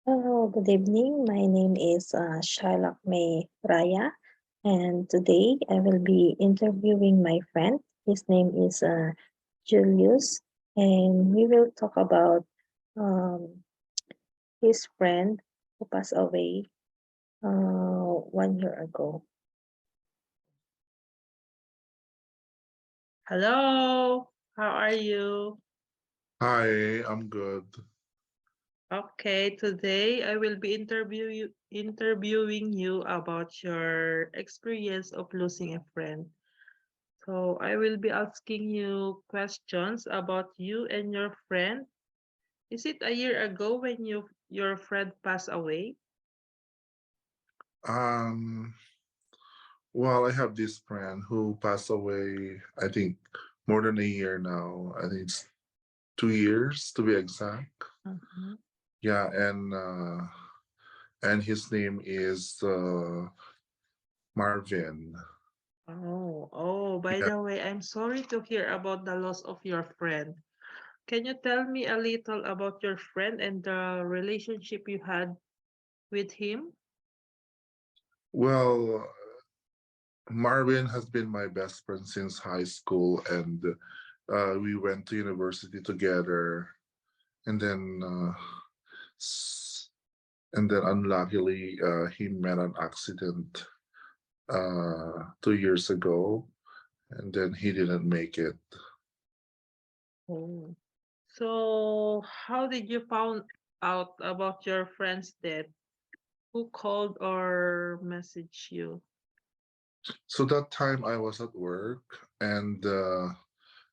Hello, good evening. My name is Shylock May Raya, and today I will be interviewing my friend. His name is Julius, and we will talk about um, his friend who passed away 1 year ago. Hello, how are you? Hi, I'm good. Okay, today I will be interviewing you about your experience of losing a friend. So I will be asking you questions about you and your friend. Is it a year ago when your friend passed away? Um, well, I have this friend who passed away, I think, more than a year now. I think it's 2 years to be exact. Mhm. Yeah, and his name is Marvin. By Yeah. the way, I'm sorry to hear about the loss of your friend. Can you tell me a little about your friend and the relationship you had with him? Well, Marvin has been my best friend since high school, and we went to university together, and then s- unluckily he met an accident 2 years ago, and then he didn't make it. Oh. So, how did you found out about your friend's death? Who called or messaged you? So that time I was at work, and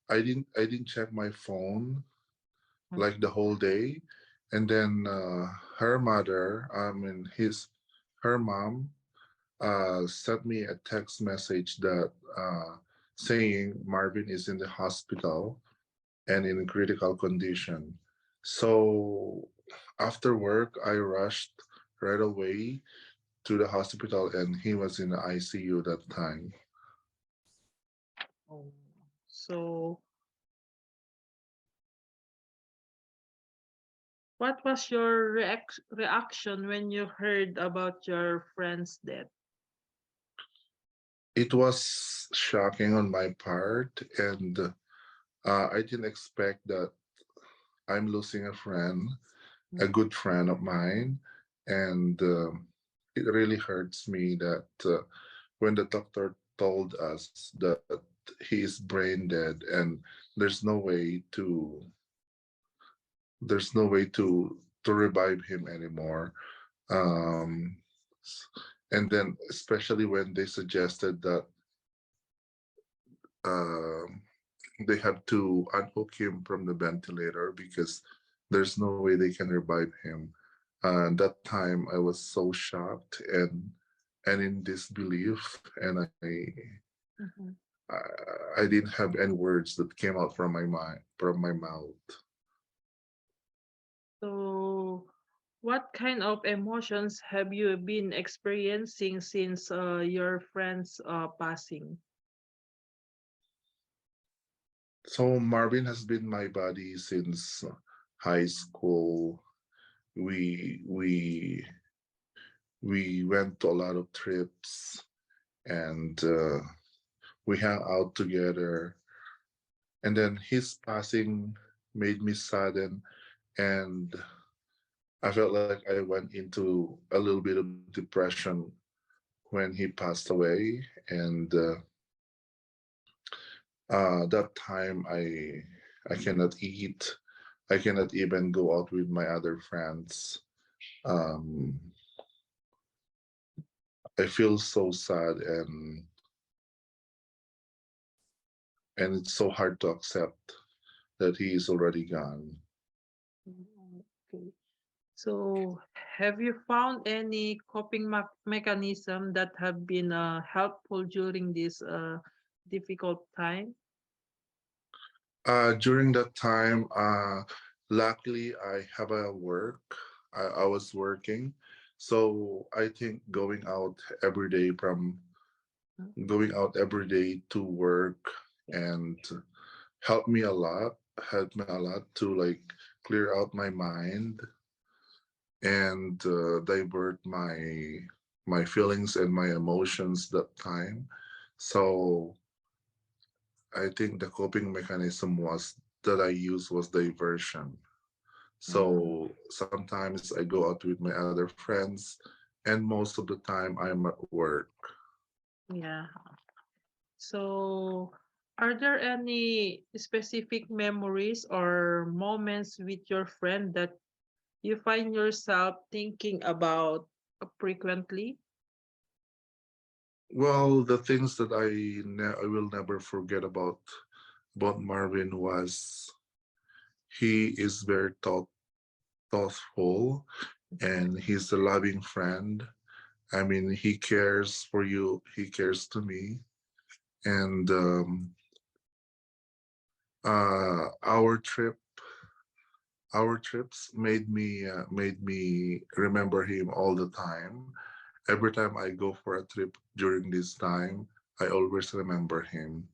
I didn't check my phone Mm. like the whole day, and then her mother, I mean her mom, sent me a text message that saying Marvin is in the hospital and in critical condition. So after work, I rushed right away to the hospital, and he was in the ICU that time. Oh. So, what was your reaction when you heard about your friend's death? It was shocking on my part, and I didn't expect that I'm losing a friend, a good friend of mine, and it really hurts me that when the doctor told us that he is brain dead and there's no way to there's no way to revive him anymore. Um, and then especially when they suggested that um they have to unhook him from the ventilator because there's no way they can revive him. That time I was so shocked and in disbelief, and Mhm. I didn't have any words that came out from my mind, from my mouth. So, what kind of emotions have you been experiencing since your friend's passing? So Marvin has been my buddy since high school. We we we went to a lot of trips, and we hung out together. And then his passing made me saddened, and I felt like I went into a little bit of depression when he passed away. And that time I cannot eat. I cannot even go out with my other friends. Um, I feel so sad, and it's so hard to accept that he is already gone. Mm, okay. So, have you found any coping mechanism that have been helpful during this difficult time? During that time, luckily I have a work. I was working, so I think going out every day to work and helped me a lot. Helped me a lot to like clear out my mind, and divert my feelings and my emotions that time. So I think the coping mechanism was that I used was diversion. Mm, So sometimes I go out with my other friends, and most of the time I'm at work. yeah. So, are there any specific memories or moments with your friend that you find yourself thinking about frequently? Well, the things that I will never forget about Marvin was he is very thoughtful, and he's a loving friend. I mean, he cares for you, he cares to me, and our trips made me remember him all the time. Every time I go for a trip during this time, I always remember him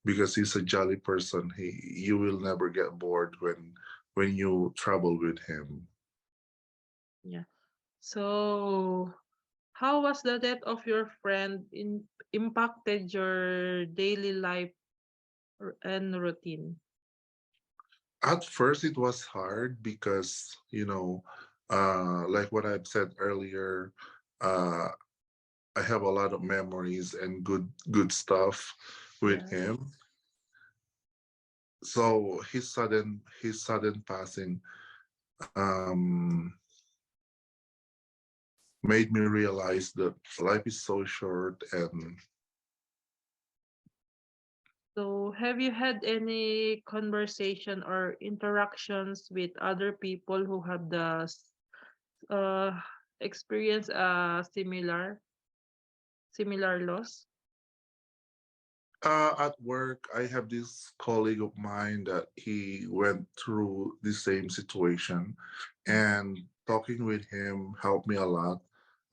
because he's a jolly person. You will never get bored when you travel with him. Yeah. So, how was the death of your friend impacted your daily life and routine? At first, it was hard because like what I've said earlier, uh, I have a lot of memories and good stuff with Yeah. him. So his sudden passing um, made me realize that life is so short, and So, have you had any conversation or interactions with other people who have uh experience a similar loss? at work, I have this colleague of mine that he went through the same situation, Mm, and talking with him helped me a lot.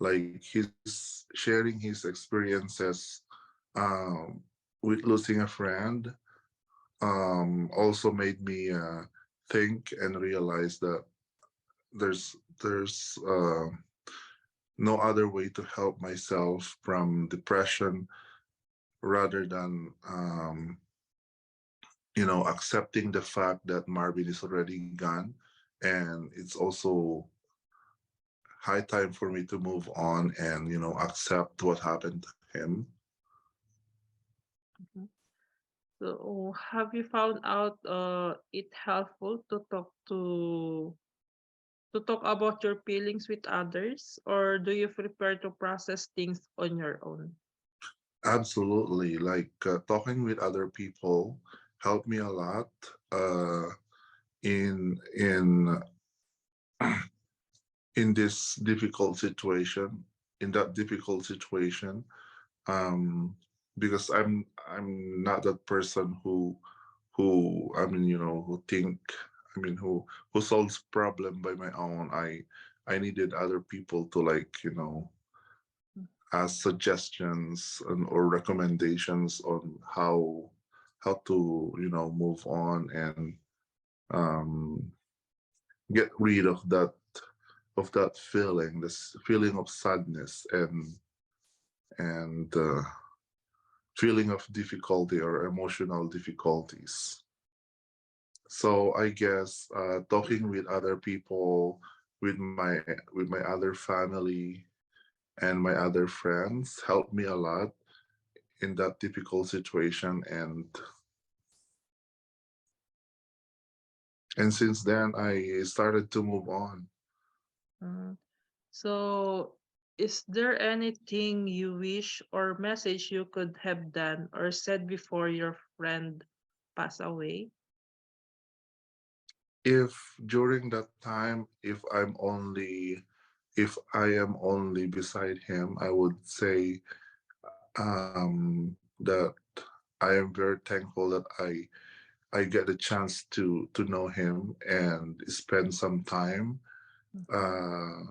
Like he's sharing his experiences um, with losing a friend also made me think and realize that there's no other way to help myself from depression rather than accepting the fact that Marvin is already gone, and it's also high time for me to move on and accept what happened to him. mhm. So, have you found out it helpful to talk about your feelings with others, or do you prefer to process things on your own? Absolutely, like talking with other people helped me a lot uh, in in this difficult situation, in that difficult situation, um, because I'm not that person who I mean who think I mean who solves problem by my own. I needed other people to like ask suggestions or recommendations on how to move on and um, get rid of that feeling, this feeling of sadness and feeling of difficulty or emotional difficulties. So I guess talking with other people, with my other family and my other friends helped me a lot in that difficult situation, and since then I started to move on. Mm. So, is there anything you wish or message you could have done or said before your friend passed away? If during that time, if I am only beside him, I would say that I am very thankful that I get the chance to know him and uh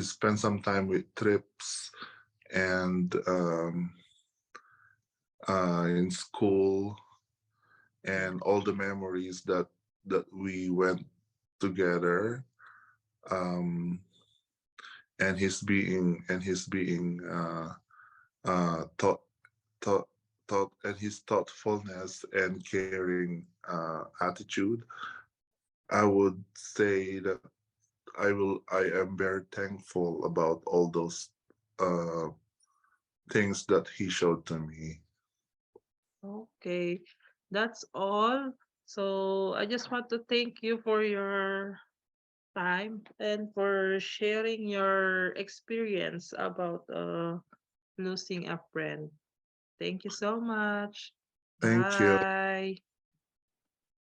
spend some time with trips and in school, Yeah. and all the memories that we went together. um, and his being thought and his thoughtfulness and caring attitude. I would say that I am very thankful about all those uh, things that he showed to me. Okay, that's all. So I just want to thank you for your time and for sharing your experience about losing a friend. Thank you so much. Thank you. Bye.